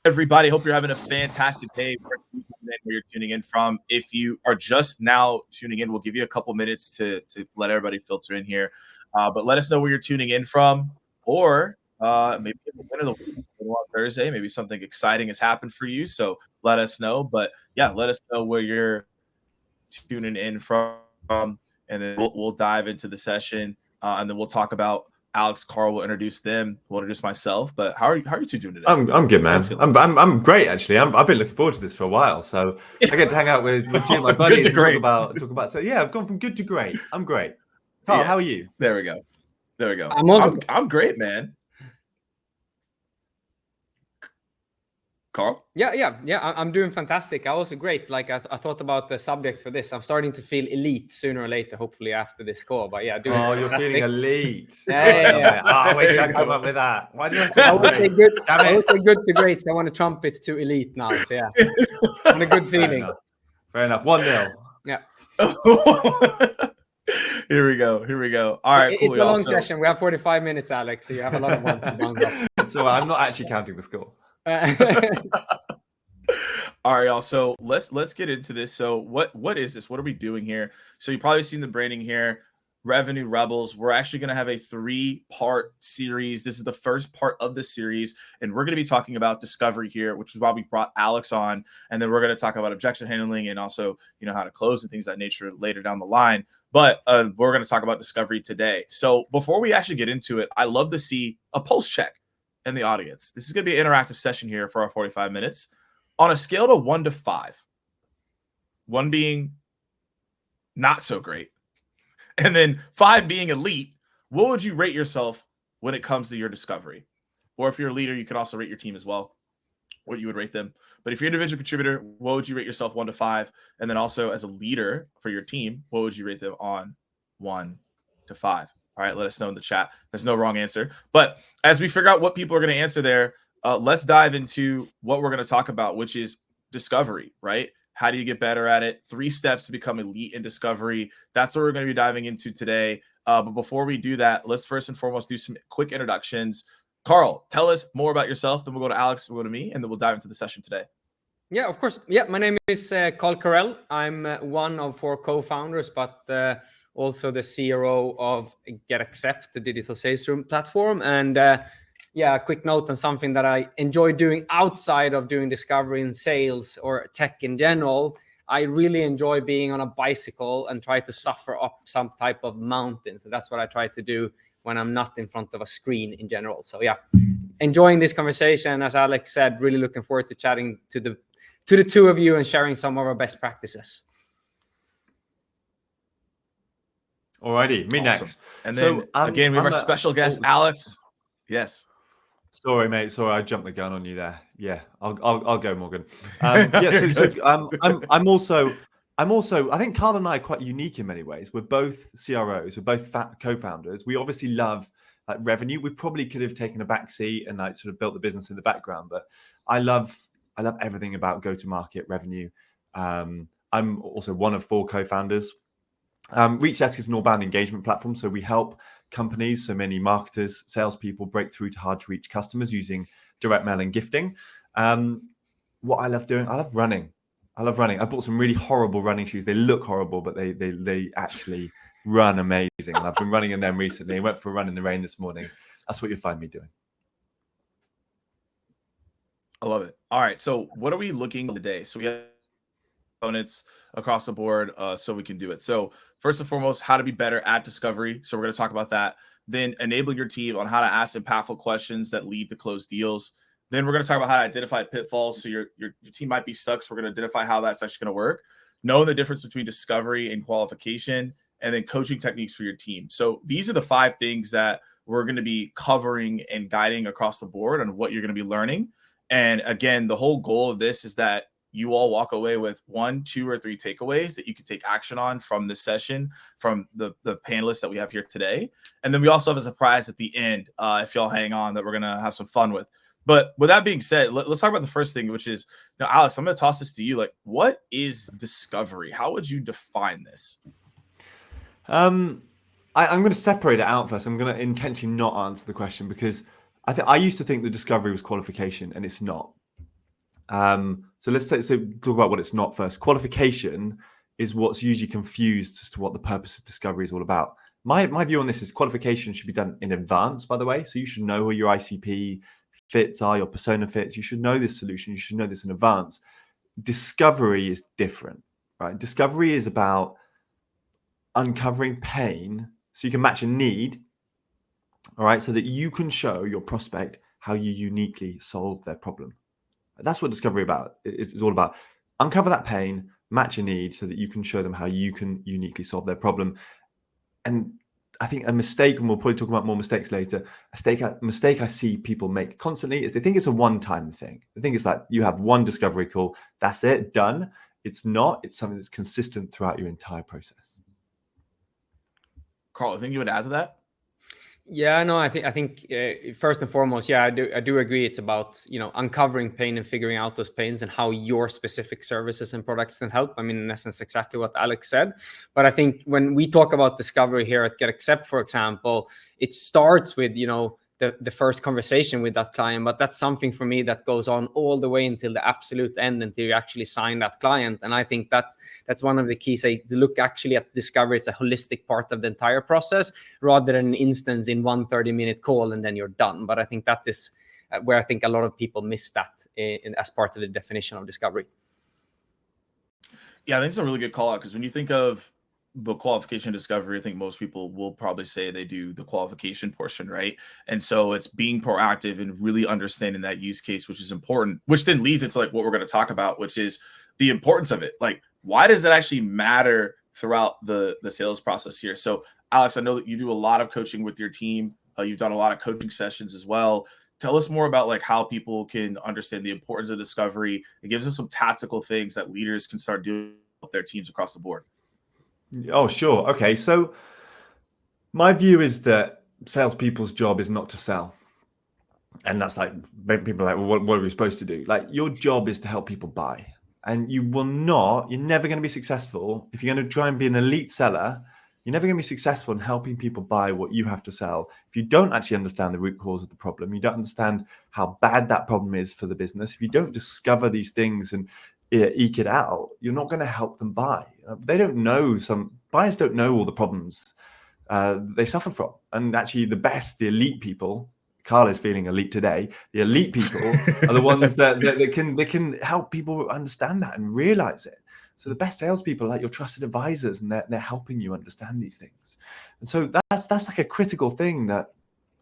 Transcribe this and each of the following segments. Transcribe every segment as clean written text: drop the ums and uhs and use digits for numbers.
everybody? Hope you're having a fantastic day where you're tuning in from. If you are just now tuning in, we'll give you a couple minutes to let everybody filter in here. But let us know where you're tuning in from, or maybe at the end of the week on Thursday, maybe something exciting has happened for you. So let us know. But yeah, let us know where you're tuning in from, and then we'll dive into the session, and then we'll talk about Alex. Carl will introduce them. We'll introduce myself. But how are you two doing today? I'm good, man. I'm great actually. I've been looking forward to this for a while. So I get to hang out with two of my buddies and talk about. So yeah, I've gone from good to great. I'm great. Carl, how are you? There we go. I'm great, man. Carl? Yeah. I'm doing fantastic. I was great. Like I thought about the subject for this. I'm starting to feel elite sooner or later, hopefully after this call. But yeah, you're feeling elite. Yeah. I wish I'd come up with that. Why did I say I would say good? I would say good to great. So I want to trump it to elite now. So yeah, I'm a good feeling. Fair enough. 1-0. Yeah. Here we go. All right, cool. It's a long session. We have 45 minutes, Alex. So you have a lot of ones. So I'm not actually counting the score. All right, y'all. So let's get into this. So what is this? What are we doing here? So you've probably seen the branding here. Revenue Rebels. We're actually going to have a 3-part series. This is the first part of the series, and we're going to be talking about discovery here, which is why we brought Alex on. And then we're going to talk about objection handling and also, how to close and things of that nature later down the line. But we're going to talk about discovery today. So before we actually get into it, I love to see a pulse check in the audience. This is going to be an interactive session here for our 45 minutes. On a scale of 1 to 5, 1 being not so great, and then 5 being elite, what would you rate yourself when it comes to your discovery? Or if you're a leader, you can also rate your team as well, what you would rate them. But if you're an individual contributor, what would you rate yourself 1 to 5? And then also as a leader for your team, what would you rate them on 1 to 5? All right, let us know in the chat. There's no wrong answer. But as we figure out what people are going to answer there, let's dive into what we're going to talk about, which is discovery, right? How do you get better at it? 3 steps to become elite in discovery. That's what we're going to be diving into today. But before we do that, let's first and foremost do some quick introductions. Carl, tell us more about yourself. Then we'll go to Alex, we'll go to me, and then we'll dive into the session today. Yeah, of course. Yeah, my name is Carl Carell. I'm one of 4 co-founders, but also the CRO of GetAccept, the digital sales room platform. And a quick note on something that I enjoy doing outside of doing discovery and sales or tech in general. I really enjoy being on a bicycle and try to suffer up some type of mountain. So that's what I try to do when I'm not in front of a screen in general. So yeah, enjoying this conversation. As Alex said, really looking forward to chatting to the 2 of you and sharing some of our best practices. Alrighty, me next. And then again, we have our special guest, Alex. Yes. Sorry, mate. Sorry, I jumped the gun on you there. Yeah, I'll go, Morgan. I'm also. I think Carl and I are quite unique in many ways. We're both CROs. We're both co-founders. We obviously love revenue. We probably could have taken a back seat and sort of built the business in the background. But I love everything about go-to-market revenue. I'm also one of 4 co-founders. ReachDesk is an all-bound engagement platform, so we help companies, so many marketers, salespeople, break through to hard-to-reach customers using direct mail and gifting. What I love doing, I love running. I bought some really horrible running shoes. They look horrible, but they actually run amazing. And I've been running in them recently. I went for a run in the rain this morning. That's what you'll find me doing. I love it. All right. So what are we looking at today? So we have components across the board so we can do it. So first and foremost, how to be better at discovery. So we're going to talk about that. Then enable your team on how to ask impactful questions that lead to closed deals. Then we're going to talk about how to identify pitfalls. So your team might be stuck. So we're going to identify how that's actually going to work. Knowing the difference between discovery and qualification, and then coaching techniques for your team. So these are the 5 things that we're going to be covering and guiding across the board on what you're going to be learning. And again, the whole goal of this is that you all walk away with 1, 2, or 3 takeaways that you can take action on from this session, from the panelists that we have here today. And then we also have a surprise at the end, if y'all hang on, that we're going to have some fun with. But with that being said, let's talk about the first thing, which is, now, Alex, I'm going to toss this to you. Like, what is discovery? How would you define this? I'm going to separate it out first. I'm going to intentionally not answer the question because I used to think the discovery was qualification, and it's not. So let's talk about what it's not first. Qualification is what's usually confused as to what the purpose of discovery is all about. My view on this is qualification should be done in advance, by the way. So you should know who your ICP fits are, your persona fits. You should know this solution. You should know this in advance. Discovery is different, right? Discovery is about uncovering pain so you can match a need, all right, so that you can show your prospect how you uniquely solve their problem. That's what discovery is all about. Uncover that pain, match a need so that you can show them how you can uniquely solve their problem. And I think a mistake, and we'll probably talk about more mistakes later, a mistake I see people make constantly is they think it's a one-time thing. They think it's like you have one discovery call, that's it, done. It's not. It's something that's consistent throughout your entire process. Carl, I think you would add to that. Yeah, no, I think first and foremost, yeah, I do agree. It's about, uncovering pain and figuring out those pains and how your specific services and products can help. I mean, in essence, exactly what Alex said. But I think when we talk about discovery here at GetAccept, for example, it starts with, the first conversation with that client, but that's something for me that goes on all the way until the absolute end, until you actually sign that client. And I think that's one of the keys, to look actually at discovery. It's a holistic part of the entire process rather than an instance in 1 30-minute call and then you're done. But I think that is where I think a lot of people miss that as part of the definition of discovery. Yeah, I think it's a really good call out, because when you think of the qualification discovery, I think most people will probably say they do the qualification portion, right? And so it's being proactive and really understanding that use case, which is important, which then leads into like what we're going to talk about, which is the importance of it. Like, why does it actually matter throughout the sales process here? So Alex, I know that you do a lot of coaching with your team. You've done a lot of coaching sessions as well. Tell us more about like how people can understand the importance of discovery. It gives us some tactical things that leaders can start doing with their teams across the board. Oh, sure. Okay. So my view is that salespeople's job is not to sell. And that's like, people are like, well, what are we supposed to do? Like, your job is to help people buy. And you're never going to be successful. If you're going to try and be an elite seller, you're never going to be successful in helping people buy what you have to sell. If you don't actually understand the root cause of the problem, you don't understand how bad that problem is for the business. If you don't discover these things and eke it out, you're not going to help them buy. They don't know, some buyers don't know all the problems they suffer from. And actually the elite people, Carl is feeling elite today, the elite people are the ones that can help people understand that and realize it. So the best salespeople are like your trusted advisors, and they're helping you understand these things. And so that's like a critical thing that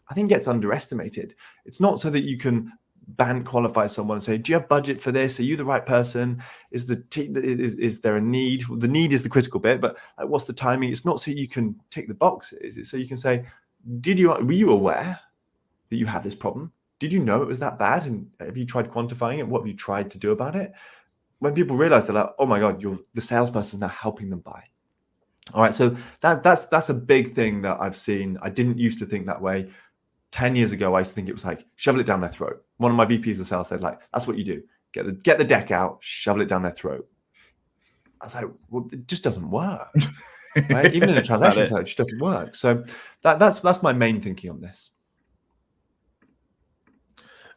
I think gets underestimated. It's not so that you can band qualify someone and say, do you have budget for this? Are you the right person? Is there a need? Well, the need is the critical bit, but like, what's the timing? It's not so you can tick the boxes. It's so you can say, were you aware that you have this problem? Did you know it was that bad? And have you tried quantifying it? What have you tried to do about it? When people realize, they're like, oh my God, the salesperson is now helping them buy. All right. So that's a big thing that I've seen. I didn't used to think that way. 10 years ago, I used to think it was like, shovel it down their throat. One of my VPs of sales said, like, that's what you do. Get the deck out, shovel it down their throat. I was like, well, it just doesn't work. Right? Even in a transaction, it just doesn't work. So that's my main thinking on this.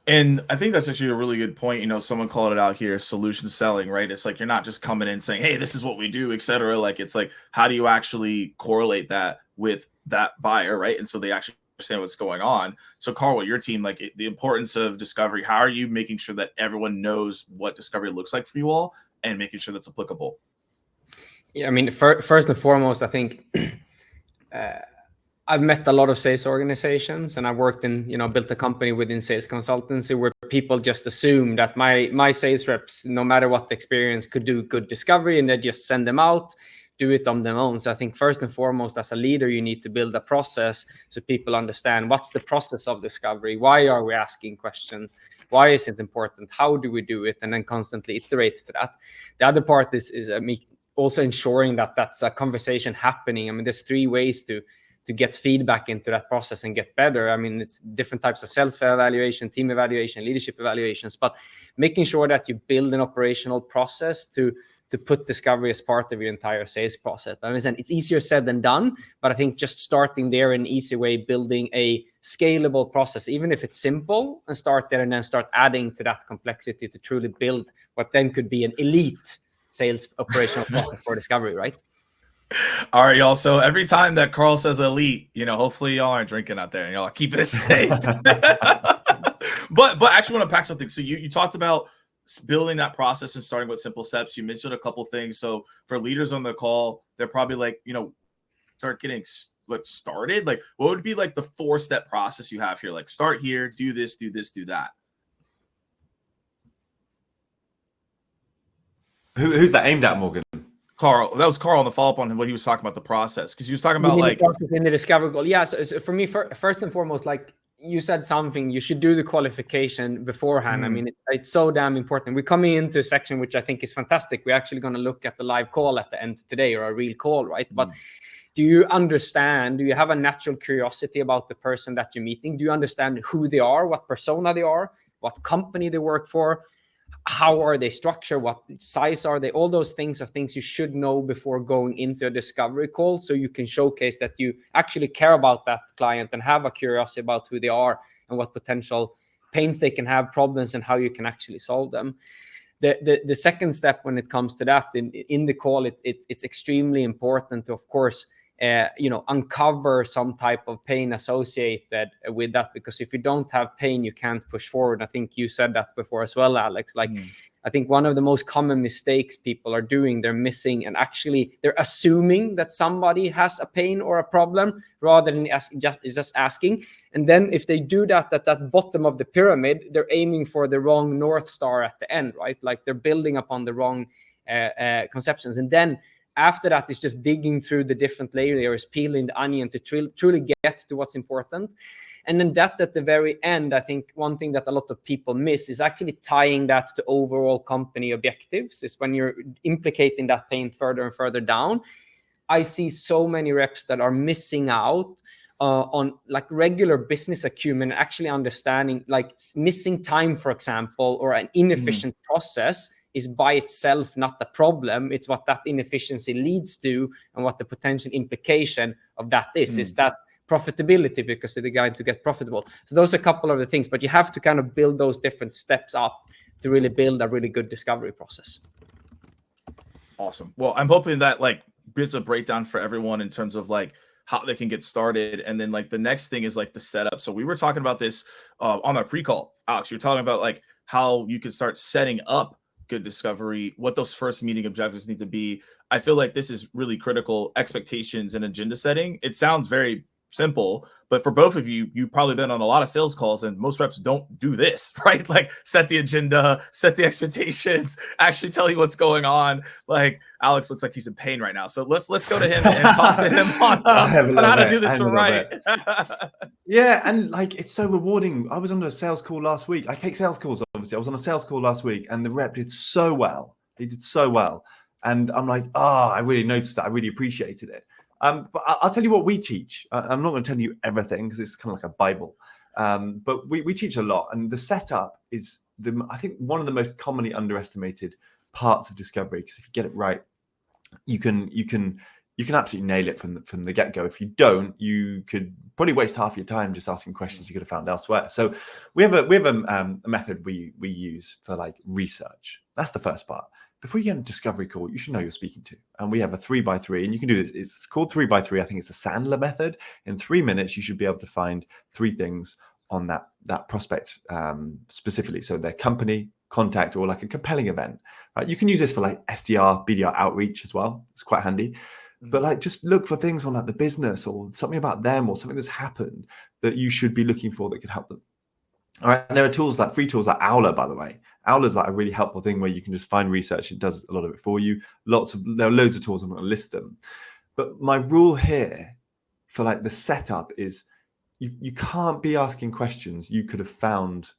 And I think that's actually a really good point. Someone called it out here, solution selling, right? It's like, you're not just coming in saying, hey, this is what we do, et cetera. Like, it's like, how do you actually correlate that with that buyer, right? And so they actually understand what's going on. So Carl, with your team, like the importance of discovery, how are you making sure that everyone knows what discovery looks like for you all and making sure that's applicable? Yeah, I mean, first and foremost, I think I've met a lot of sales organizations, and I've worked in, built a company within sales consultancy where people just assume that my sales reps, no matter what the experience, could do good discovery, and they just send them out, do it on their own. So I think first and foremost, as a leader, you need to build a process so people understand what's the process of discovery. Why are we asking questions? Why is it important? How do we do it? And then constantly iterate to that. The other part is also ensuring that that's a conversation happening. I mean, there's 3 ways to get feedback into that process and get better. I mean, it's different types of self-evaluation, team evaluation, leadership evaluations, but making sure that you build an operational process to to put discovery as part of your entire sales process. I mean, it's easier said than done, but I think just starting there in an easy way, building a scalable process, even if it's simple, and start there and then start adding to that complexity to truly build what then could be an elite sales operational process for discovery, right? All right, y'all. So every time that Carl says elite, hopefully y'all aren't drinking out there and y'all keep it safe. But I actually want to pack something. So you talked about building that process and starting with simple steps. You mentioned a couple things. So for leaders on the call, they're probably like, start getting started. Like, what would be like the 4-step process you have here? Like, start here, do this, do that. Who's that aimed at, Morgan? Carl. That was Carl on the follow-up on what he was talking about the process, because he was talking about like in the discovery goal. Yeah. So for me, first and foremost, like you said something, you should do the qualification beforehand. I mean, it's so damn important. We're coming into a section which I think is fantastic. We're actually going to look at the live call at the end today, or a real call, right? But do you understand? Do you have a natural curiosity about the person that you're meeting? Do you understand who they are, what persona they are, what company they work for? How are they structured? What size are they? All those things are things you should know before going into a discovery call, so you can showcase that you actually care about that client and have a curiosity about who they are and what potential pains they can have, problems, and how you can actually solve them. The second step when it comes to that in the call, it's extremely important to, of course, uncover some type of pain associated with that, because if you don't have pain, you can't push forward. I think you said that before as well, Alex. Like, I think one of the most common mistakes people are doing, they're missing, and actually they're assuming that somebody has a pain or a problem rather than just asking. And then if they do that at that bottom of the pyramid, they're aiming for the wrong North Star at the end, right? Like they're building upon the wrong conceptions. And then after that, it's just digging through the different layers, peeling the onion to truly get to what's important. And then that at the very end, I think one thing that a lot of people miss is actually tying that to overall company objectives, is when you're implicating that pain further and further down. I see so many reps that are missing out on like regular business acumen, actually understanding, like missing time, for example, or an inefficient process is by itself not the problem. It's what that inefficiency leads to and what the potential implication of that is that profitability, because they're going to get profitable. So those are a couple of the things, but you have to kind of build those different steps up to really build a really good discovery process. Awesome. Well, I'm hoping that like gives a breakdown for everyone in terms of like how they can get started. And then like the next thing is like the setup. So we were talking about this on our pre-call, Alex. You're talking about like how you can start setting up good discovery, what those first meeting objectives need to be. I feel like this is really critical. Expectations and agenda setting. It sounds very simple, but for both of you, you've probably been on a lot of sales calls, and most reps don't do this, right? Like set the agenda, set the expectations, actually tell you what's going on. Like Alex looks like he's in pain right now, so let's go to him and talk to him on how to do this right. Yeah, and like it's so rewarding. I was on a sales call last week. I take sales calls, obviously. I was on a sales call last week, and the rep did so well. He did so well, and I'm like, I really noticed that. I really appreciated it. But I'll tell you what we teach. I'm not going to tell you everything because it's kind of like a Bible. But we teach a lot, and the setup is I think one of the most commonly underestimated parts of discovery. Because if you get it right, you can absolutely nail it from the get go. If you don't, you could probably waste half your time just asking questions you could have found elsewhere. So we have a method we use for like research. That's the first part. Before you get a discovery call, you should know who you're speaking to. And we have a 3x3, and you can do this. It's called 3x3. I think it's the Sandler method. In 3 minutes, you should be able to find 3 things on that prospect specifically. So their company, contact, or like a compelling event. Right? You can use this for like SDR, BDR outreach as well. It's quite handy. But like just look for things on like the business or something about them or something that's happened that you should be looking for that could help them. All right. And there are tools like free tools like Owler, by the way. Owler is like a really helpful thing where you can just find research. It does a lot of it for you. There are loads of tools. I'm not going to list them. But my rule here for like the setup is you can't be asking questions you could have found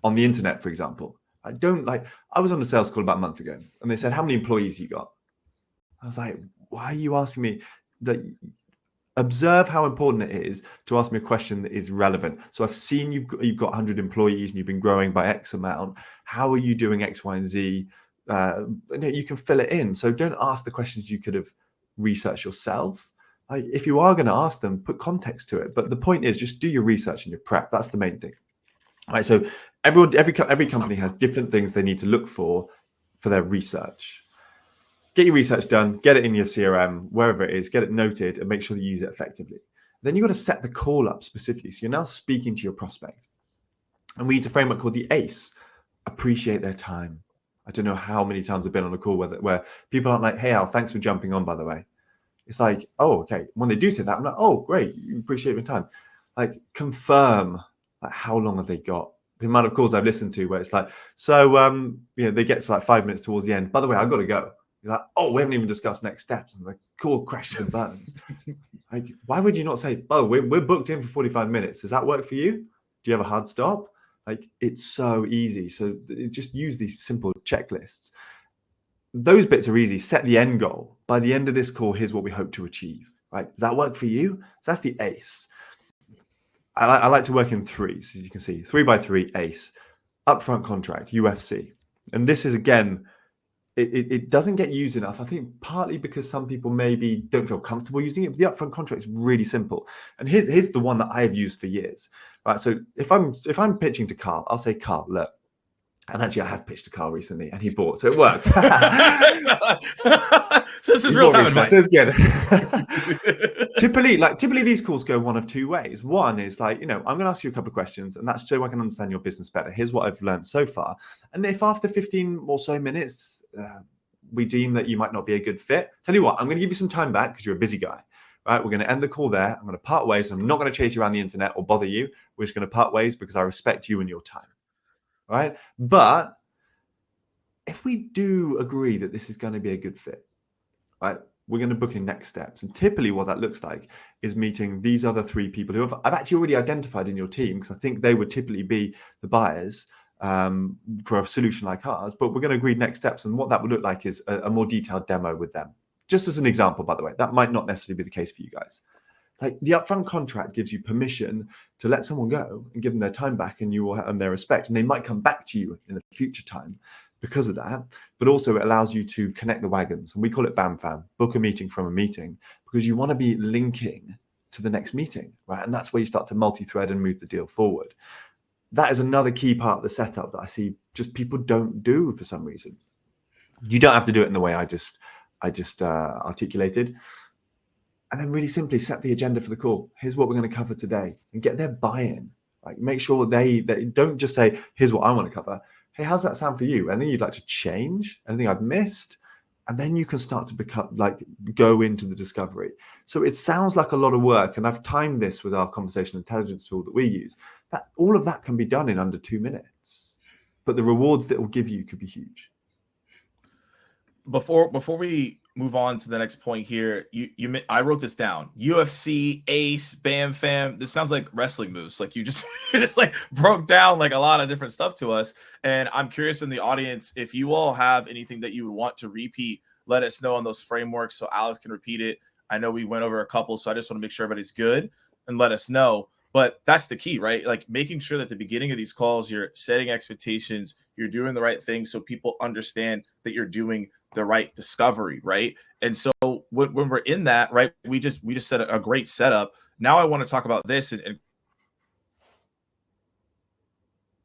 on the internet, for example. I was on a sales call about a month ago, and they said, how many employees you got? I was like, why are you asking me that? Observe how important it is to ask me a question that is relevant. So I've seen you've got 100 employees and you've been growing by X amount. How are you doing X, Y, and Z? you can fill it in. So don't ask the questions you could have researched yourself. Like, if you are going to ask them, put context to it. But the point is, just do your research and your prep. That's the main thing. All right. So every company has different things they need to look for their research. Get your research done, get it in your CRM, wherever it is, get it noted, and make sure that you use it effectively. Then you've got to set the call up specifically. So you're now speaking to your prospect. And we use a framework called the ACE. Appreciate their time. I don't know how many times I've been on a call where people aren't like, hey, Al, thanks for jumping on, by the way. It's like, oh, okay. When they do say that, I'm like, oh, great. You appreciate your time. Like, confirm, like, how long have they got? The amount of calls I've listened to where it's like, so, they get to like 5 minutes towards the end. By the way, I've got to go. You're like, oh, we haven't even discussed next steps. And the call crashes and burns. Like, why would you not say, oh, we're booked in for 45 minutes. Does that work for you? Do you have a hard stop? Like, it's so easy. So just use these simple checklists. Those bits are easy. Set the end goal. By the end of this call, here's what we hope to achieve. Right? Does that work for you? So that's the ACE. I like to work in threes, as you can see. 3x3 ACE. Upfront contract, UFC. And this is, again, it doesn't get used enough. I think partly because some people maybe don't feel comfortable using it. But the upfront contract is really simple. And here's the one that I have used for years. Right. So if I'm pitching to Carl, I'll say, Carl, look. And actually, I have pitched to Carl recently, and he bought, so it worked. So this is real time advice. So it's good. Typically, these calls go one of two ways. One is like, I'm going to ask you a couple of questions, and that's so I can understand your business better. Here's what I've learned so far. And if after 15 or so minutes, we deem that you might not be a good fit, tell you what, I'm going to give you some time back because you're a busy guy. Right, we're going to end the call there. I'm going to part ways. I'm not going to chase you around the internet or bother you. We're just going to part ways because I respect you and your time. Right. But if we do agree that this is going to be a good fit, right, we're going to book in next steps. And typically what that looks like is meeting these other three people who I've actually already identified in your team, because I think they would typically be the buyers for a solution like ours. But we're going to agree next steps. And what that would look like is a more detailed demo with them. Just as an example, by the way, that might not necessarily be the case for you guys. Like, the upfront contract gives you permission to let someone go and give them their time back, and you will earn their respect. And they might come back to you in the future time because of that. But also it allows you to connect the wagons. And we call it BAM FAM, book a meeting from a meeting, because you want to be linking to the next meeting, right? And that's where you start to multi-thread and move the deal forward. That is another key part of the setup that I see just people don't do for some reason. You don't have to do it in the way I just articulated. And then really simply set the agenda for the call. Here's what we're going to cover today, and get their buy-in. Like, make sure they don't just say, here's what I want to cover. Hey, how's that sound for you? Anything you'd like to change? Anything I've missed? And then you can start to go into the discovery. So it sounds like a lot of work. And I've timed this with our conversational intelligence tool that we use. That all of that can be done in under 2 minutes. But the rewards that it will give you could be huge. Before we move on to the next point here, I wrote this down. UFC, ACE, BAM FAM. This sounds like wrestling moves. Like, you just like broke down like a lot of different stuff to us. And I'm curious in the audience, if you all have anything that you would want to repeat, let us know on those frameworks so Alex can repeat it. I know we went over a couple, so I just want to make sure everybody's good and let us know. But that's the key, right? Like, making sure that at the beginning of these calls, you're setting expectations, you're doing the right thing so people understand that you're doing the right discovery, right? And so when we're in that, right, we just set a great setup. Now I want to talk about this, and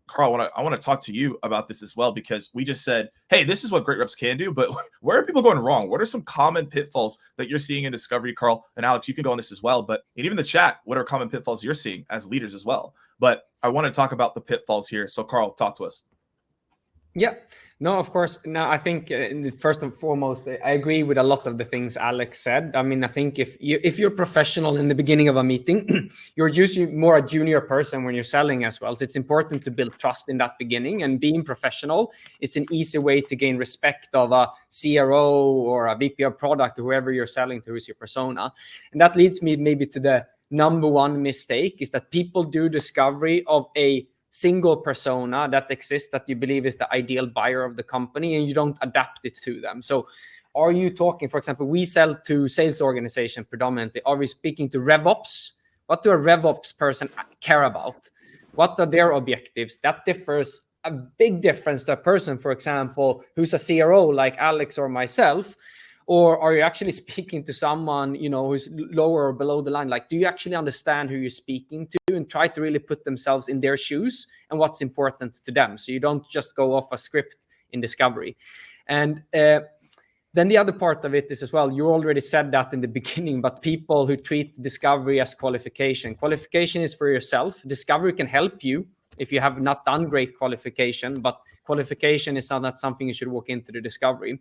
Carl, I want to talk to you about this as well, because we just said, hey, this is what great reps can do, but where are people going wrong? What are some common pitfalls that you're seeing in discovery, Carl? And Alex, you can go on this as well, but and even the chat, what are common pitfalls you're seeing as leaders as well? But I want to talk about the pitfalls here. So Carl, talk to us. Yeah, no, of course. No, I think first and foremost, I agree with a lot of the things Alex said. I mean, I think if you're professional in the beginning of a meeting, you're usually more a junior person when you're selling as well. So it's important to build trust in that beginning, and being professional is an easy way to gain respect of a CRO or a VP of product or whoever you're selling to, who's your persona. And that leads me maybe to the number one mistake, is that people do discovery of a single persona that exists that you believe is the ideal buyer of the company, and you don't adapt it to them. So are you talking, for example, we sell to sales organization predominantly. Are we speaking to RevOps? What do a RevOps person care about? What are their objectives? That differs a big difference to a person, for example, who's a CRO like Alex or myself? Or are you actually speaking to someone, who's lower or below the line? Like, do you actually understand who you're speaking to and try to really put themselves in their shoes and what's important to them? So you don't just go off a script in discovery. And then the other part of it is as well, you already said that in the beginning, but people who treat discovery as qualification. Qualification is for yourself. Discovery can help you if you have not done great qualification, but qualification is not something you should walk into the discovery.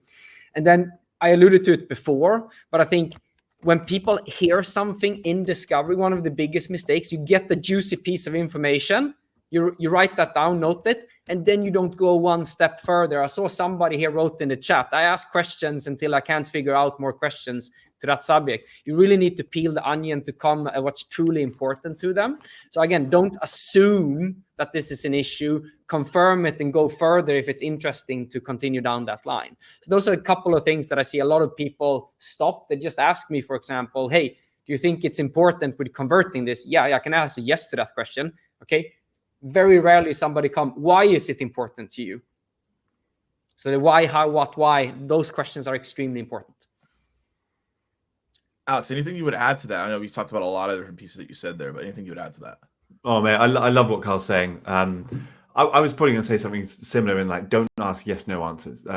And then I alluded to it before, but I think when people hear something in discovery, one of the biggest mistakes, you get the juicy piece of information, you write that down, note it, and then you don't go one step further. I saw somebody here wrote in the chat, I ask questions until I can't figure out more questions to that subject. You really need to peel the onion to come at what's truly important to them. So again, don't assume that this is an issue, confirm it and go further if it's interesting to continue down that line. So those are a couple of things that I see a lot of people stop. They just ask me, for example, hey, do you think it's important with converting this? Yeah, I can answer yes to that question. Okay. Very rarely somebody come, why is it important to you? So the why, how, what, why, those questions are extremely important. Alex, anything you would add to that? I know we talked about a lot of different pieces that you said there, but anything you would add to that? Oh man, I love what Carl's saying. I was probably going to say something similar in like, don't ask yes, no answers.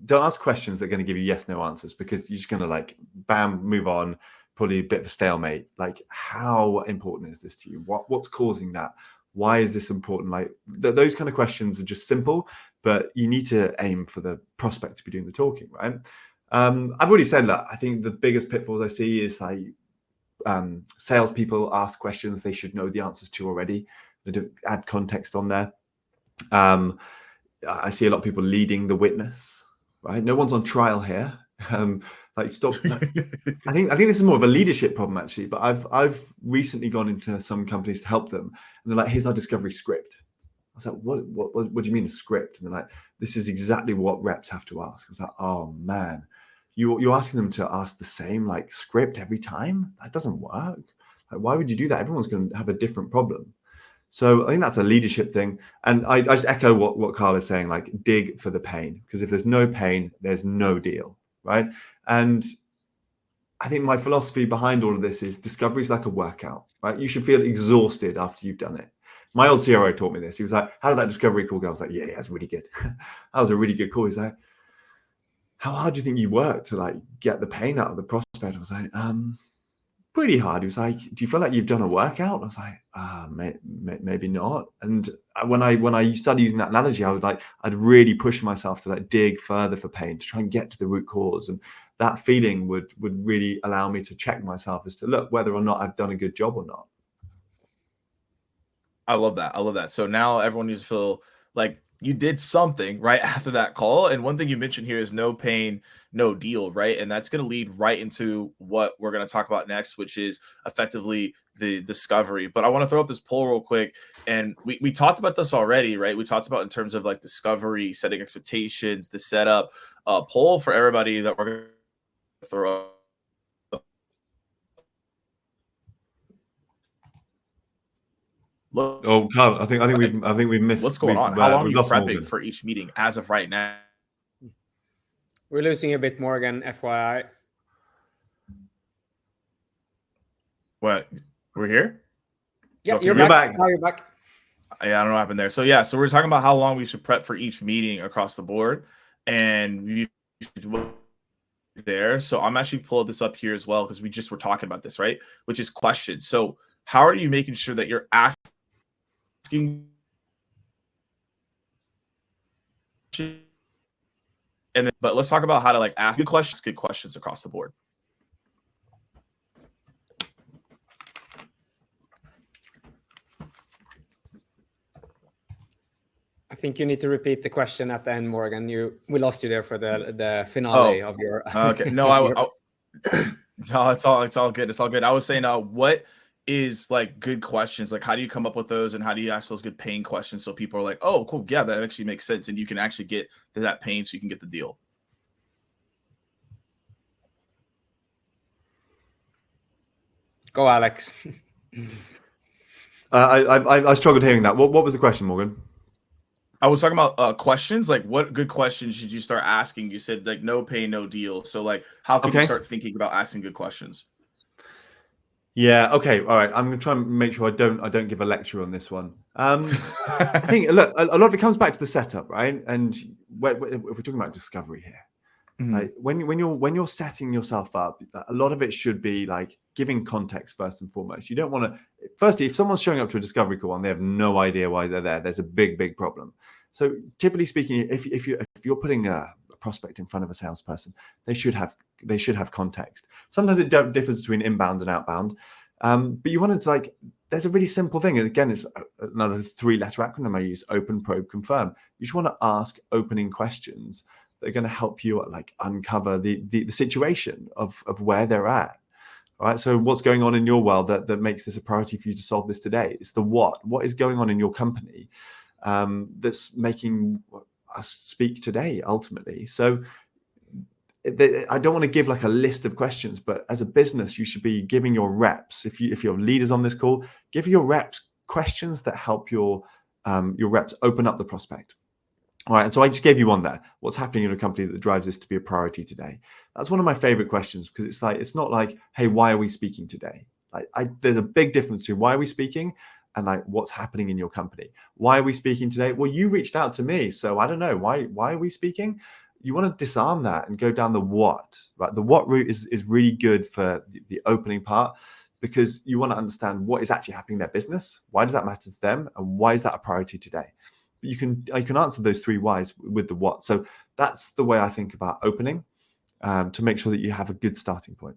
Don't ask questions that are going to give you yes, no answers, because you're just going to like, bam, move on, probably a bit of a stalemate. Like, how important is this to you? What's causing that? Why is this important? Like those kind of questions are just simple, but you need to aim for the prospect to be doing the talking, right? I've already said that. I think the biggest pitfalls I see is like salespeople ask questions they should know the answers to already. They don't add context on there. I see a lot of people leading the witness, right? No one's on trial here. Like stop. I think this is more of a leadership problem actually. But I've recently gone into some companies to help them, and they're like, "Here's our discovery script." I was like, "What do you mean a script?" And they're like, "This is exactly what reps have to ask." I was like, "Oh man, you're asking them to ask the same like script every time? That doesn't work. Like, why would you do that? Everyone's going to have a different problem." So I think that's a leadership thing. And I just echo what Carl is saying, like dig for the pain, because if there's no pain, there's no deal, right? And I think my philosophy behind all of this is discovery is like a workout, right? You should feel exhausted after you've done it. My old CRO taught me this. He was like, "How did that discovery call go?" I was like, yeah, that's really good. That was a really good call. He's like, "How hard do you think you work to like get the pain out of the prospect?" I was like, pretty hard. He was like, "Do you feel like you've done a workout?" I was like, maybe not. And when I started using that analogy, I'd really push myself to like dig further for pain, to try and get to the root cause. And that feeling would really allow me to check myself as to look whether or not I've done a good job or not. I love that. I love that. So now everyone needs to feel like you did something right after that call. And one thing you mentioned here is no pain, no deal, right? And that's going to lead right into what we're going to talk about next, which is effectively the discovery. But I want to throw up this poll real quick. And we talked about this already, right? We talked about in terms of like discovery, setting expectations, the setup, poll for everybody that we're going to throw up. Look, Oh, Carl, I think we've missed. What's going on? How long are you prepping Morgan for each meeting as of right now? We're losing a bit, Morgan, FYI. What? We're here? Yeah, Okay, you're back. Now you're back. Yeah, I don't know what happened there. So yeah, so we're talking about how long we should prep for each meeting across the board, and you there. So I'm actually pulling this up here as well because we just were talking about this, right? Which is questions. So how are you making sure that you're asking? And then, but let's talk about how to like ask good questions across the board. I think you need to repeat the question at the end, Morgan. We lost you there for the finale of your. Okay, no, no, it's all good. It's all good. I was saying, what is like good questions? Like, how do you come up with those, and how do you ask those good pain questions so people are like, oh, cool, yeah, that actually makes sense, and you can actually get to that pain so you can get the deal. Go, Alex. I struggled hearing that. What was the question, Morgan? I was talking about questions. Like, what good questions should you start asking? You said like no pay, no deal. So like, how can you start thinking about asking good questions? Yeah. Okay. All right. I'm going to try and make sure I don't give a lecture on this one. I think look, a lot of it comes back to the setup, right? And we're talking about discovery here. Like when you're setting yourself up, a lot of it should be like giving context first and foremost. You don't want to. Firstly, if someone's showing up to a discovery call and they have no idea why they're there, there's a big problem. So typically speaking, if you're putting a prospect in front of a salesperson, they should have context. Sometimes it differs between inbound and outbound, but you want to like. There's a really simple thing, and again, it's another 3-letter acronym I use: open, probe, confirm. You just want to ask opening questions that are going to help you like uncover the situation of where they're at. All right. So what's going on in your world that makes this a priority for you to solve this today? It's the what is going on in your company that's making us speak today ultimately. So I don't want to give like a list of questions, but as a business, you should be giving your reps, if you're leaders on this call, give your reps questions that help your reps open up the prospect. All right, and so I just gave you one there. What's happening in a company that drives this to be a priority today? That's one of my favorite questions, because it's not like, hey, why are we speaking today? Like there's a big difference between why are we speaking and like what's happening in your company. Why are we speaking today? Well, you reached out to me, so I don't know why are we speaking. You want to disarm that and go down the what, right? The what route is really good for the opening part, because you want to understand what is actually happening in their business. Why does that matter to them? And why is that a priority today? But you can answer those 3 whys with the what. So that's the way I think about opening, to make sure that you have a good starting point.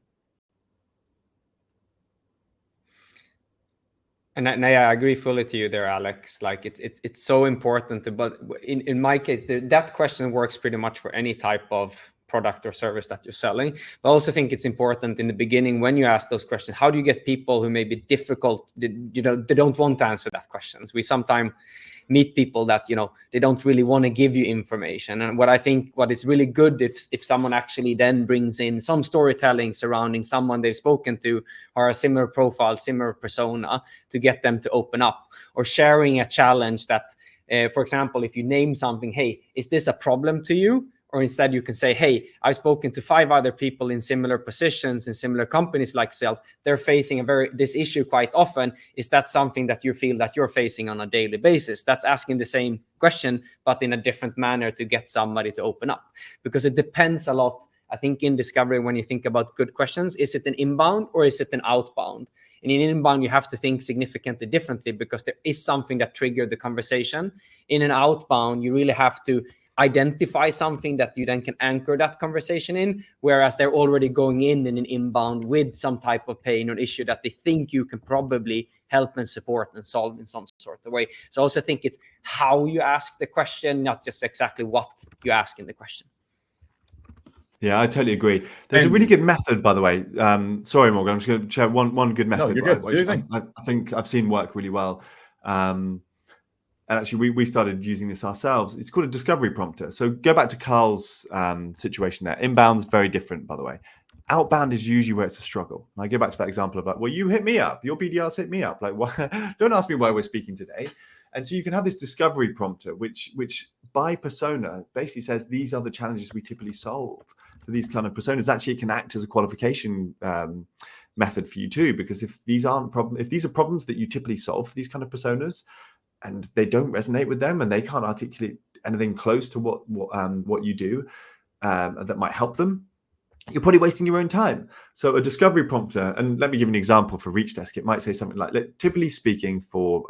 And I agree fully to you there, Alex. Like it's so important. But in my case, that question works pretty much for any type of product or service that you're selling. But I also think it's important in the beginning when you ask those questions. How do you get people who may be difficult? They don't want to answer that questions. We sometimes meet people that they don't really want to give you information. And what is really good if someone actually then brings in some storytelling surrounding someone they've spoken to or a similar profile, similar persona, to get them to open up, or sharing a challenge that for example, if you name something, hey, is this a problem to you? Or instead you can say, hey, I've spoken to 5 other people in similar positions in similar companies like yourself. They're facing this issue quite often. Is that something that you feel that you're facing on a daily basis? That's asking the same question, but in a different manner to get somebody to open up. Because it depends a lot, I think, in discovery when you think about good questions. Is it an inbound or is it an outbound? And in inbound, you have to think significantly differently because there is something that triggered the conversation. In an outbound, you really have to identify something that you then can anchor that conversation in, whereas they're already going in an inbound with some type of pain or issue that they think you can probably help and support and solve in some sort of way. So I also think it's how you ask the question, not just exactly what you ask in the question. Yeah, I totally agree. There's a really good method, by the way. Sorry, Morgan, I'm just going to share one good method. No, you're good. I think I've seen work really well. And actually, we started using this ourselves. It's called a discovery prompter. So go back to Carl's situation there. Inbound's very different, by the way. Outbound is usually where it's a struggle. And I go back to that example of like, well, you hit me up. Your BDRs hit me up. Like, don't ask me why we're speaking today. And so you can have this discovery prompter, which by persona basically says these are the challenges we typically solve for these kind of personas. Actually, it can act as a qualification method for you too, because if these are problems that you typically solve for these kind of personas, and they don't resonate with them, and they can't articulate anything close to what you do that might help them, you're probably wasting your own time. So a discovery prompter, and let me give you an example for Reach Desk. It might say something like, typically speaking, for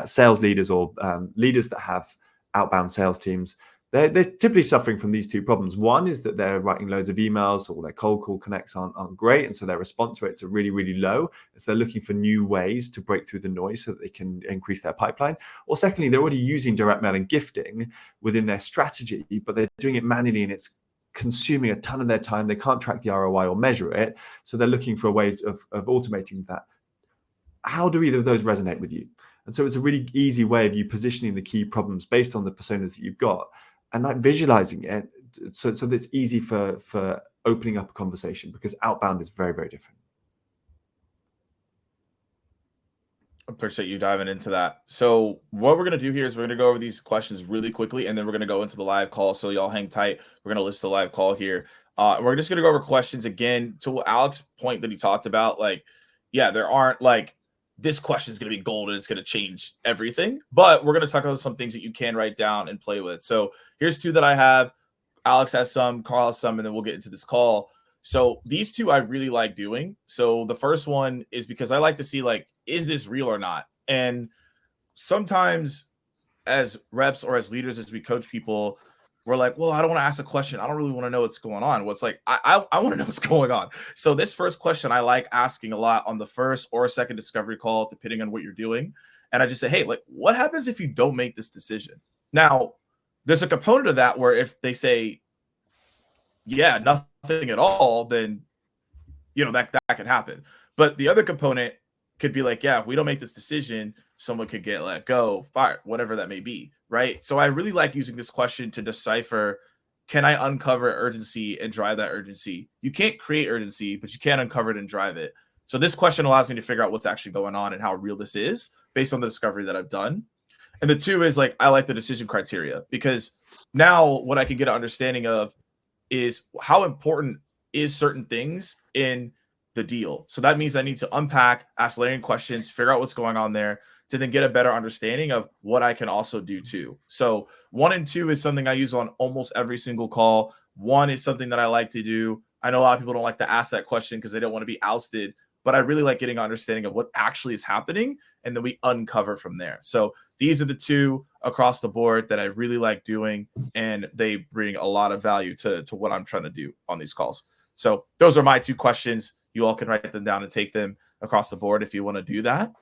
sales leaders or leaders that have outbound sales teams, they're typically suffering from these 2 problems. One is that they're writing loads of emails, or their cold call connects aren't great, and so their response rates are really, really low. So they're looking for new ways to break through the noise so that they can increase their pipeline. Or secondly, they're already using direct mail and gifting within their strategy, but they're doing it manually, and it's consuming a ton of their time. They can't track the ROI or measure it, so they're looking for a way of automating that. How do either of those resonate with you? And so it's a really easy way of you positioning the key problems based on the personas that you've got, and like visualizing it so that it's easy for opening up a conversation, because outbound is very, very different. Appreciate you diving into that. So what we're going to do here is we're going to go over these questions really quickly, and then we're going to go into the live call. So y'all hang tight. We're going to list the live call here. We're just going to go over questions again to Alex's point that he talked about. Like, yeah, there aren't like this question is going to be gold and it's going to change everything, but we're going to talk about some things that you can write down and play with. So here's two that I have. Alex has some, Carl has some, and then we'll get into this call. So these two I really like doing. So the first one is because I like to see, like, is this real or not? And sometimes as reps or as leaders, as we coach people, we're like, well, I don't want to ask a question. I don't really want to know what's going on. What's like, I want to know what's going on. So this first question I like asking a lot on the first or second discovery call, depending on what you're doing. And I just say, hey, like, what happens if you don't make this decision? Now, there's a component of that where if they say, yeah, nothing at all, then that can happen. But the other component could be like, yeah, if we don't make this decision, someone could get let go, fired, whatever that may be, right? So I really like using this question to decipher, can I uncover urgency and drive that urgency? You can't create urgency, but you can uncover it and drive it. So this question allows me to figure out what's actually going on and how real this is based on the discovery that I've done. And the two is like, I like the decision criteria, because now what I can get an understanding of is how important is certain things in the deal. So that means I need to unpack, ask layering questions, figure out what's going on there to then get a better understanding of what I can also do too. So 1 and 2 is something I use on almost every single call. 1 is something that I like to do. I know a lot of people don't like to ask that question because they don't want to be ousted, but I really like getting an understanding of what actually is happening, and then we uncover from there. So these are the two across the board that I really like doing, and they bring a lot of value to what I'm trying to do on these calls. So those are my 2 questions. You all can write them down and take them across the board if you want to do that,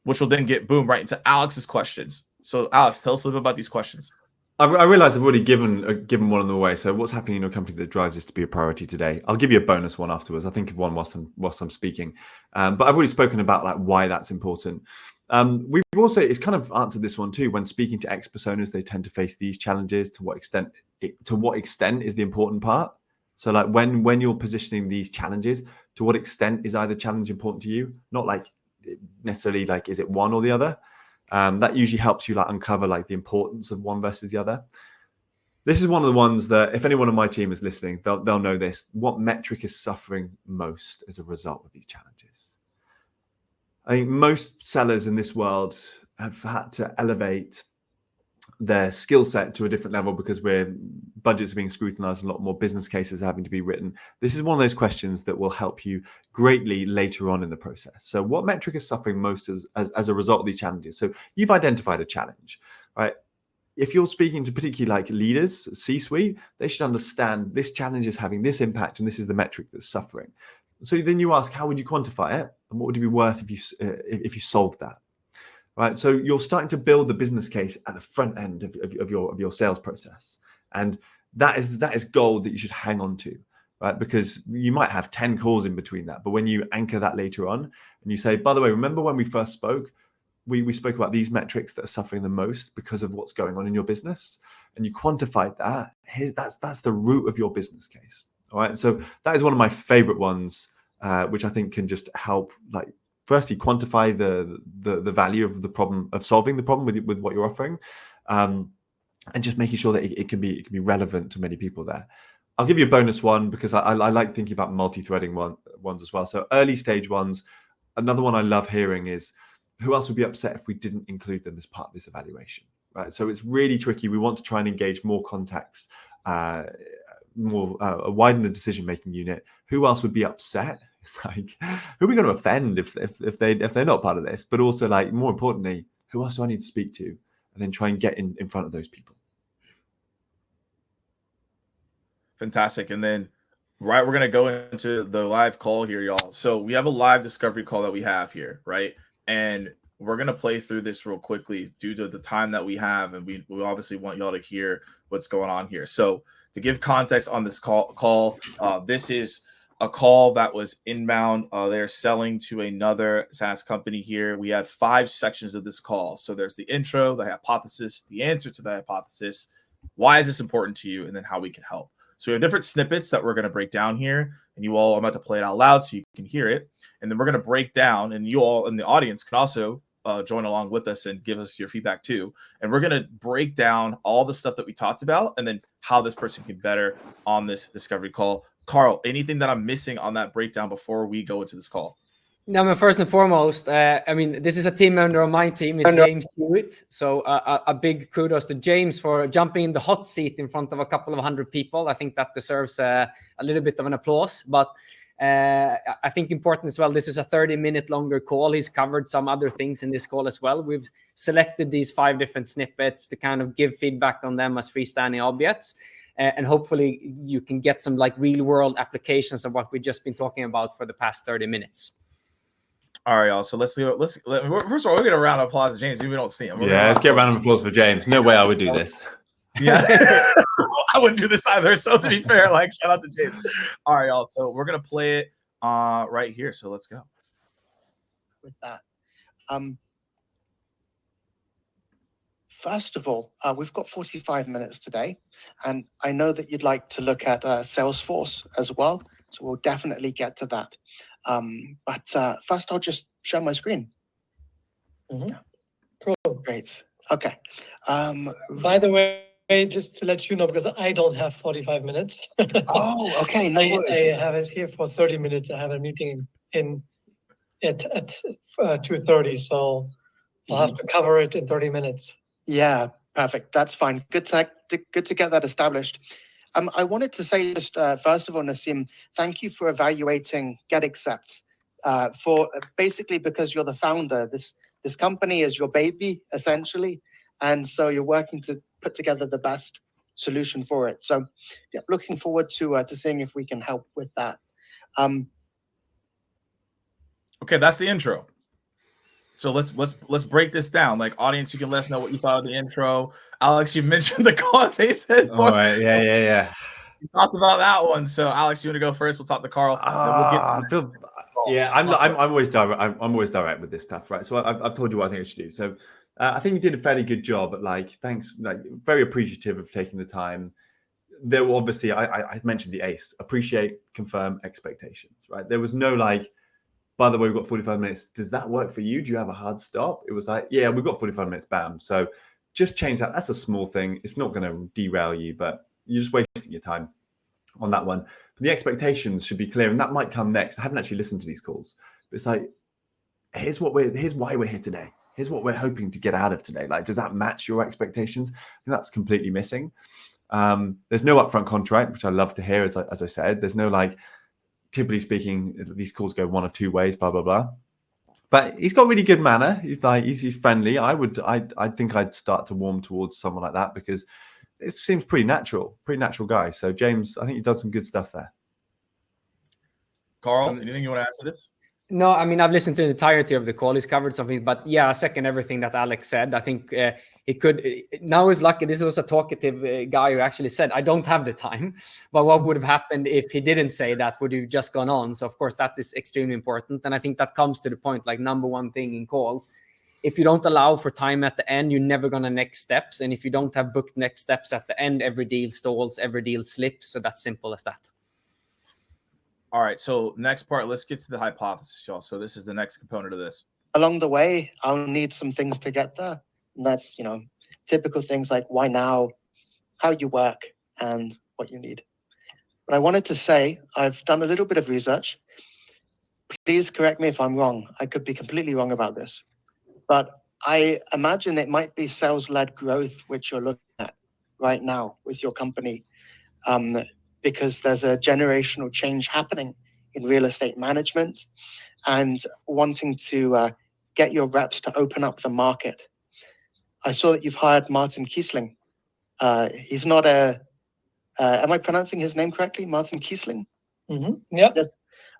which will then get boom right into Alex's questions. So Alex, tell us a little bit about these questions. I realize I've already given one of them away. So what's happening in your company that drives this to be a priority today? I'll give you a bonus one afterwards. I think of one whilst I'm speaking. But I've already spoken about like why that's important. We've also, it's kind of answered this one too. When speaking to X personas, they tend to face these challenges. To what extent is the important part? So like when you're positioning these challenges, to what extent is either challenge important to you? Not like necessarily like, is it one or the other? That usually helps you like uncover like the importance of one versus the other. This is one of the ones that if anyone on my team is listening, they'll know this. What metric is suffering most as a result of these challenges? I think most sellers in this world have had to elevate their skill set to a different level because budgets are being scrutinized, a lot more business cases are having to be written. This is one of those questions that will help you greatly later on in the process. So what metric is suffering most as a result of these challenges? So you've identified a challenge, right? If you're speaking to particularly like leaders, C-suite, they should understand this challenge is having this impact and this is the metric that's suffering. So then you ask, how would you quantify it? And what would it be worth if you solved that? Right, so you're starting to build the business case at the front end of your sales process, and that is gold that you should hang on to, right? Because you might have 10 calls in between that, but when you anchor that later on, and you say, by the way, remember when we first spoke, we spoke about these metrics that are suffering the most because of what's going on in your business, and you quantified that. That's the root of your business case, all right? And so that is one of my favorite ones, which I think can just help like. Firstly, quantify the value of the problem, of solving the problem with what you're offering, and just making sure that it can be relevant to many people there. I'll give you a bonus one because I like thinking about multi-threading ones as well. So early stage ones, another one I love hearing is, who else would be upset if we didn't include them as part of this evaluation, right? So it's really tricky. We want to try and engage more contacts, widen the decision-making unit. Who else would be upset? It's like, who are we going to offend if they're not part of this? But also, like, more importantly, who else do I need to speak to? And then try and get in front of those people. Fantastic. And then, right, we're going to go into the live call here, y'all. So we have a live discovery call that we have here, right? And we're going to play through this real quickly due to the time that we have. And we obviously want y'all to hear what's going on here. So to give context on this call, this is a call that was inbound. They're selling to another SaaS company here. We have 5 sections of this call. So there's the intro, the hypothesis, the answer to the hypothesis, why is this important to you, and then how we can help. So we have different snippets that we're going to break down here. and you all, I'm about to play it out loud so you can hear it. And then we're going to break down, and you all in the audience can also join along with us and give us your feedback too. And we're going to break down all the stuff that we talked about and then how this person can better on this discovery call. Carl, anything that I'm missing on that breakdown before we go into this call? No, I mean, first and foremost, I mean, this is a team member of my team. It's James Hewitt. So a big kudos to James for jumping in the hot seat in front of a couple of hundred people. I think that deserves a little bit of an applause. But I think important as well, this is a 30-minute longer call. He's covered some other things in this call as well. We've selected these 5 different snippets to kind of give feedback on them as freestanding objects. And hopefully you can get some like real world applications of what we've just been talking about for the past 30 minutes. All right, y'all. So first of all, we're gonna round of applause to James. We don't see him. Let's get a round of applause for James. No way I would do this. Yeah, I wouldn't do this either. So to be fair, like shout out to James. All right, y'all. So we're gonna play it right here. So let's go. With that, first of all, we've got 45 minutes today, and I know that you'd like to look at Salesforce as well. So we'll definitely get to that. But first, I'll just share my screen. Mm-hmm. Yeah. Cool. Great. Okay. By the way, just to let you know, because I don't have 45 minutes. Oh, okay. No worries. I have it here for 30 minutes. I have a meeting at 2:30, so I'll have to cover it in 30 minutes. Yeah, perfect. That's fine. Good to get that established. I wanted to say just first of all, Nassim, thank you for evaluating GetAccept. For basically because you're the founder, this company is your baby essentially, and so you're working to put together the best solution for it. So, yeah, looking forward to seeing if we can help with that. Okay, that's the intro. So let's break this down. Like audience, you can let us know what you thought of the intro. Alex, you mentioned the call. They said, all right, yeah. We talked about that one. So Alex, you want to go first? We'll talk to Carl. Then we'll get to I'm always direct. I'm always direct with this stuff, right? So I've told you what I think I should do. So I think you did a fairly good job. But like, thanks. Like, very appreciative of taking the time. There were obviously I mentioned the ACE. Appreciate, confirm, expectations. Right? There was no like. By the way, we've got 45 minutes. Does that work for you? Do you have a hard stop? It was like, yeah, we've got 45 minutes. Bam. So just change that. That's a small thing. It's not going to derail you, but you're just wasting your time on that one. But the expectations should be clear, and that might come next. I haven't actually listened to these calls, but it's like, here's why we're here today. Here's what we're hoping to get out of today. Like, does that match your expectations? And that's completely missing. There's no upfront contract, which I love to hear. As I said, there's no like. Typically speaking, these calls go one of two ways, blah, blah, blah. But he's got really good manner. He's friendly. I think I'd start to warm towards someone like that because it seems pretty natural guy. So James, I think he does some good stuff there. Carl, anything you want to add to this? No, I mean, I've listened to the entirety of the call. He's covered something, but yeah, I second everything that Alex said. I think now is lucky. This was a talkative guy who actually said, I don't have the time. But what would have happened if he didn't say that? Would have just gone on? So of course, that is extremely important. And I think that comes to the point, like number one thing in calls. If you don't allow for time at the end, you're never going to next steps. And if you don't have booked next steps at the end, every deal stalls, every deal slips. So that's simple as that. All right, so next part, let's get to the hypothesis, y'all. So this is the next component of this. Along the way, I'll need some things to get there. And that's, typical things like why now, how you work, and what you need. But I wanted to say, I've done a little bit of research. Please correct me if I'm wrong. I could be completely wrong about this. But I imagine it might be sales-led growth, which you're looking at right now with your company. Because there's a generational change happening in real estate management and wanting to get your reps to open up the market. I saw that you've hired Martin Kiesling. He's not am I pronouncing his name correctly? Martin Kiesling? Mm-hmm. Yeah. Yes.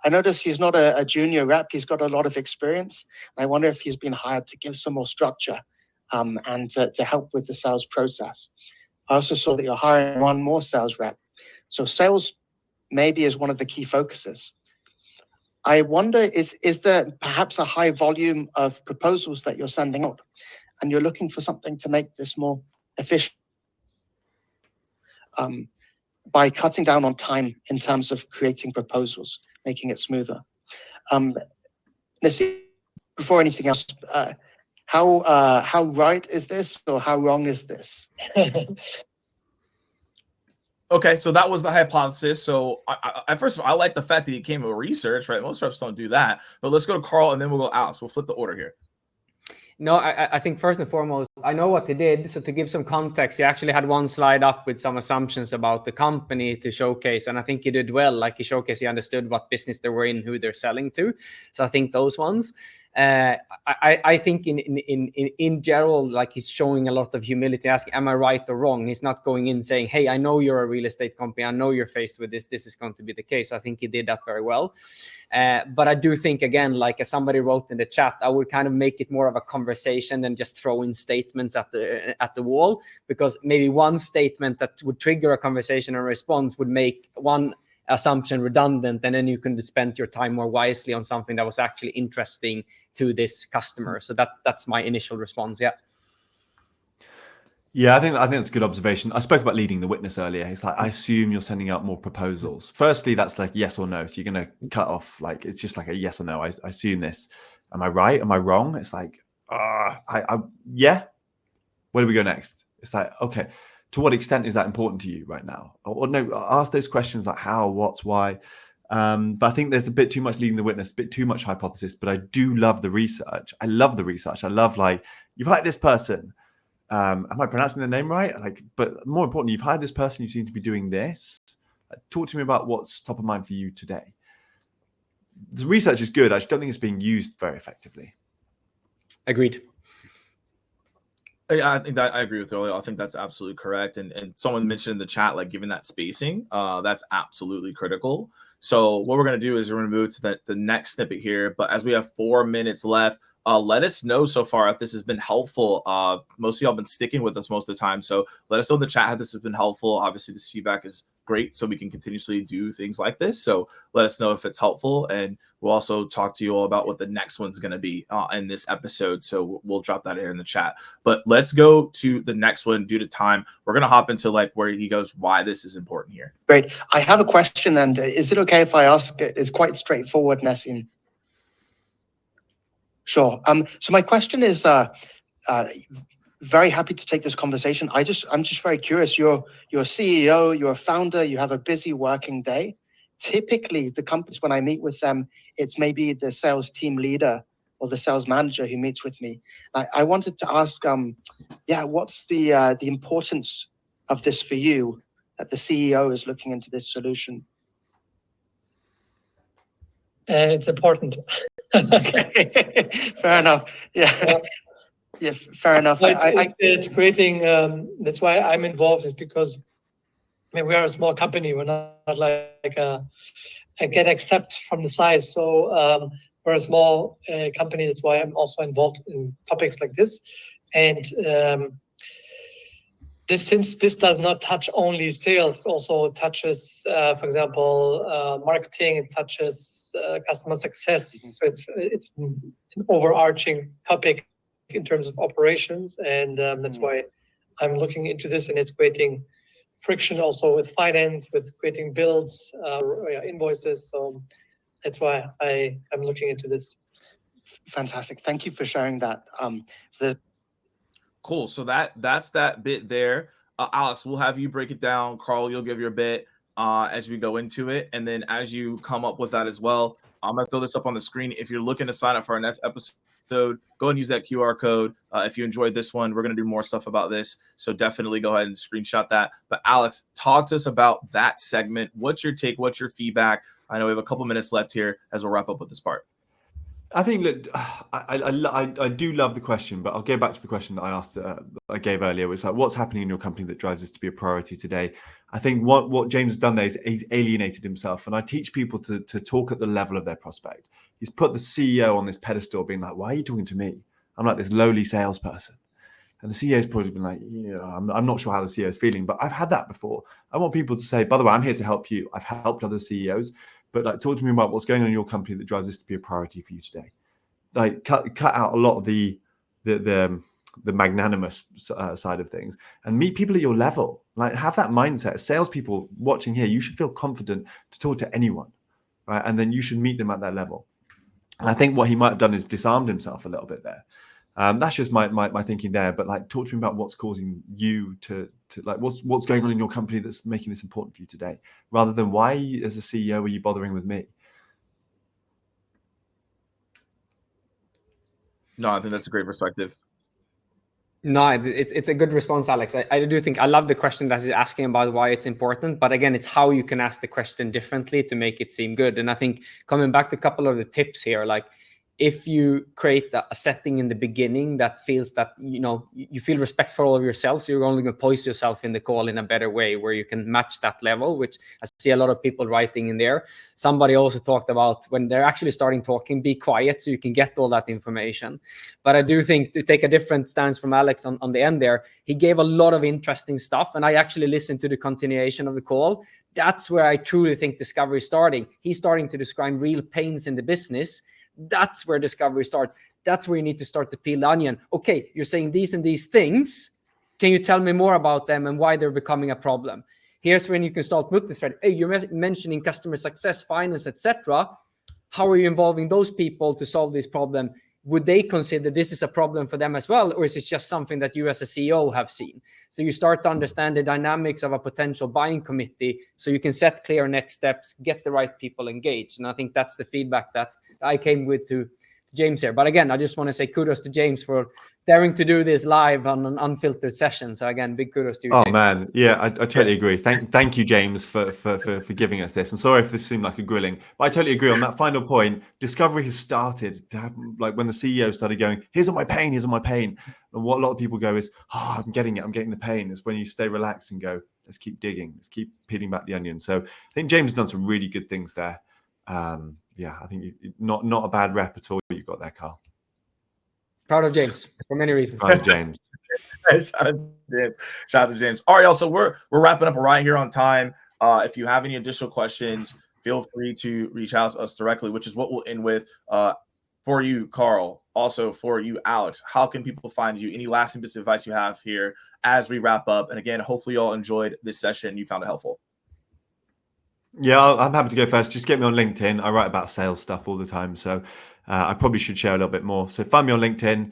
I noticed he's not a junior rep. He's got a lot of experience. I wonder if he's been hired to give some more structure and to help with the sales process. I also saw that you're hiring one more sales rep. So sales maybe is one of the key focuses. I wonder, is there perhaps a high volume of proposals that you're sending out and you're looking for something to make this more efficient? by cutting down on time in terms of creating proposals, making it smoother. Nissim, before anything else, how right is this, or how wrong is this? Okay, so that was the hypothesis. So first of all, I like the fact that he came with research, right? Most reps don't do that. But let's go to Carl, and then we'll go Alex. We'll flip the order here. No, I think first and foremost, I know what he did. So to give some context, he actually had one slide up with some assumptions about the company to showcase. And I think he did well. Like he showcased, he understood what business they were in, who they're selling to. So I think those ones. I think in general, like he's showing a lot of humility, asking, am I right or wrong? He's not going in saying, hey, I know you're a real estate company. I know you're faced with this. This is going to be the case. So I think he did that very well. But I do think, again, like as somebody wrote in the chat, I would kind of make it more of a conversation than just throw in statements at the wall, because maybe one statement that would trigger a conversation and response would make one assumption redundant, and then you can spend your time more wisely on something that was actually interesting to this customer. So that's my initial response. Yeah, I think that's a good observation. I spoke about leading the witness earlier. It's like, I assume you're sending out more proposals. Firstly, that's like yes or no. So you're going to cut off, like, it's just like a yes or no. I assume this. Am I right? Am I wrong? It's like, yeah. Where do we go next? It's like, okay, to what extent is that important to you right now? Or no, ask those questions like how, what, why. But I think there's a bit too much leading the witness, a bit too much hypothesis. But I do love the research. I love the research. I love, like, you've hired this person. Am I pronouncing the name right? Like, but more importantly, you've hired this person. You seem to be doing this. Talk to me about what's top of mind for you today. The research is good. I just don't think it's being used very effectively. Agreed. Yeah, I think that I agree with you. I think that's absolutely correct. And someone mentioned in the chat, like, given that spacing, that's absolutely critical. So what we're going to do is we're going to move to the next snippet here. But as we have 4 minutes left, let us know so far if this has been helpful. Most of y'all have been sticking with us most of the time. So let us know in the chat how this has been helpful. Obviously, this feedback is great, so we can continuously do things like this. So let us know if it's helpful. And we'll also talk to you all about what the next one's going to be in this episode. So we'll drop that in the chat. But let's go to the next one due to time. We're going to hop into like where he goes, why this is important here. Great. I have a question, and is it okay if I ask it? It's quite straightforward, Nessim. Sure. So my question is, very happy to take this conversation. I'm just very curious. You're a CEO, you're a founder, you have a busy working day. Typically, the companies, when I meet with them, it's maybe the sales team leader or the sales manager who meets with me. I wanted to ask, what's the importance of this for you, that the CEO is looking into this solution? It's important. Okay, fair enough. Yeah, yeah, fair enough. It's creating. That's why I'm involved. Is because, I mean, we are a small company. We're not like a Get Accept from the size. So we're a small company. That's why I'm also involved in topics like this. And since this does not touch only sales, also touches, for example, marketing. It touches customer success. So it's an overarching topic in terms of operations, and that's why I'm looking into this. And it's creating friction also with finance, with creating bills, invoices. So that's why I'm looking into this. Fantastic. Thank you for sharing that. Cool. So that's that bit there. Alex, we'll have you break it down. Carl, you'll give your bit as we go into it. And then as you come up with that as well, I'm going to throw this up on the screen. If you're looking to sign up for our next episode, go and use that QR code. If you enjoyed this one, we're going to do more stuff about this. So definitely go ahead and screenshot that. But Alex, talk to us about that segment. What's your take? What's your feedback? I know we have a couple minutes left here as we'll wrap up with this part. I think that I do love the question, but I'll go back to the question that I asked, I gave earlier. It's like, what's happening in your company that drives this to be a priority today? I think what James has done there is he's alienated himself, and I teach people to talk at the level of their prospect. He's put the CEO on this pedestal, being like, "Why are you talking to me? I'm like this lowly salesperson." And the CEO's probably been like, "Yeah, I'm not sure how the CEO is feeling, but I've had that before." I want people to say, "By the way, I'm here to help you. I've helped other CEOs." But like, talk to me about what's going on in your company that drives this to be a priority for you today. Like, cut out a lot of the magnanimous side of things, and meet people at your level. Like, have that mindset. Salespeople watching here, you should feel confident to talk to anyone, right? And then you should meet them at that level. And I think what he might have done is disarmed himself a little bit there. That's just my thinking there. But like, talk to me about what's causing you to like, what's going on in your company that's making this important for you today, rather than why, as a CEO, are you bothering with me? No, I think that's a great perspective. No, it's a good response, Alex. I do think I love the question that he's asking about why it's important. But again, it's how you can ask the question differently to make it seem good. And I think coming back to a couple of the tips here, like if you create a setting in the beginning that feels that, you know, you feel respectful of yourself, so you're only going to poise yourself in the call in a better way where you can match that level, which I see a lot of people writing in there. Somebody also talked about when they're actually starting talking, be quiet so you can get all that information. But I do think, to take a different stance from Alex on the end there, he gave a lot of interesting stuff. And I actually listened to the continuation of the call. That's where I truly think discovery is starting. He's starting to describe real pains in the business. That's where discovery starts. That's where you need to start to peel the onion. Okay, you're saying these and these things. Can you tell me more about them and why they're becoming a problem? Here's when you can start with the thread. Hey, you're mentioning customer success, finance, etc. How are you involving those people to solve this problem? Would they consider this is a problem for them as well? Or is it just something that you as a CEO have seen? So you start to understand the dynamics of a potential buying committee so you can set clear next steps, get the right people engaged. And I think that's the feedback that I came with to James here. But again, I just want to say kudos to James for daring to do this live on an unfiltered session. So again, big kudos to you, Oh, James. man. Yeah, I totally agree. Thank you, James, for giving us this. And sorry if this seemed like a grilling, but I totally agree on that final point. Discovery has started to happen, like when the CEO started going, here's all my pain, here's all my pain. And what a lot of people go is, oh, I'm getting it, I'm getting the pain. It's when you stay relaxed and go, let's keep digging, let's keep peeling back the onion. So I think James has done some really good things there. Yeah, I think not a bad rep at all you got there, Carl. Proud of James for many reasons. Proud of James. Shout out to James. All right, y'all. So we're wrapping up right here on time. If you have any additional questions, feel free to reach out to us directly, which is what we'll end with. For you, Carl, also for you, Alex, how can people find you? Any lasting bits of advice you have here as we wrap up? And again, hopefully you all enjoyed this session. You found it helpful. Yeah, I'm happy to go first. Just get me on LinkedIn. I write about sales stuff all the time, so I probably should share a little bit more. So find me on LinkedIn.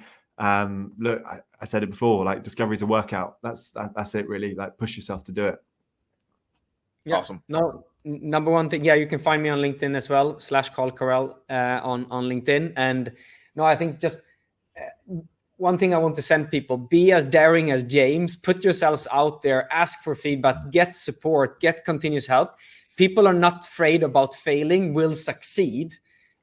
Look, I said it before, like discovery is a workout. That's it, really. Like, push yourself to do it. Yeah. Awesome. No, number one thing, yeah, you can find me on LinkedIn as well, /Carell on LinkedIn. And no, I think just one thing I want to send people, be as daring as James, put yourselves out there, ask for feedback, get support, get continuous help. People are not afraid about failing, will succeed.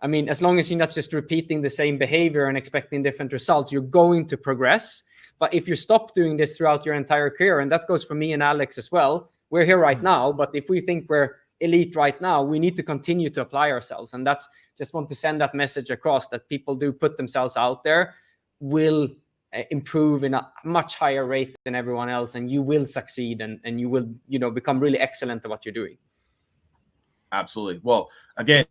I mean, as long as you're not just repeating the same behavior and expecting different results, you're going to progress. But if you stop doing this throughout your entire career, and that goes for me and Alex as well, we're here right now. But if we think we're elite right now, we need to continue to apply ourselves. And that's just want to send that message across, that people do put themselves out there, will improve in a much higher rate than everyone else, and you will succeed, and you will, become really excellent at what you're doing. Absolutely. Well, again,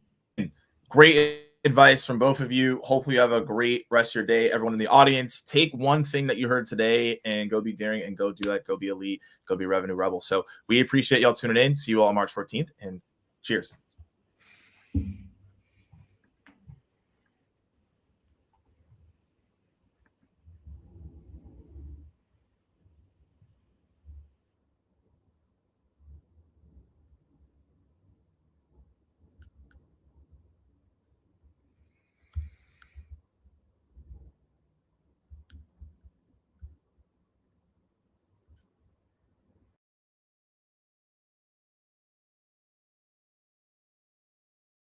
great advice from both of you. Hopefully you have a great rest of your day. Everyone in the audience, take one thing that you heard today and go be daring and go do that. Go be elite. Go be revenue rebel. So we appreciate y'all tuning in. See you all on March 14th, and cheers.